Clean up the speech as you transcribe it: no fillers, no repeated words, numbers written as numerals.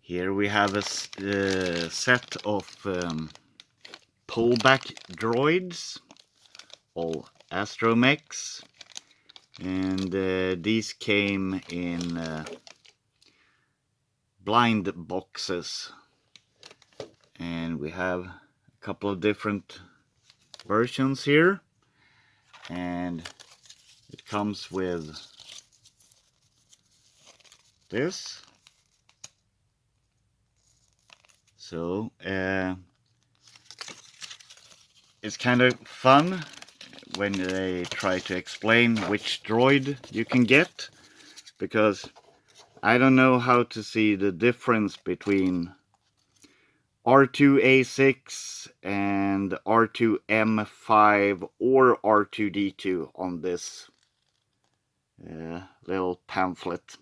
Here we have a set of pullback droids, all astromechs, and these came in blind boxes, and we have a couple of different versions here, and it comes with this. So it's kind of fun when they try to explain which droid you can get, because I don't know how to see the difference between R2A6 and R2M5 or R2D2 on this little pamphlet.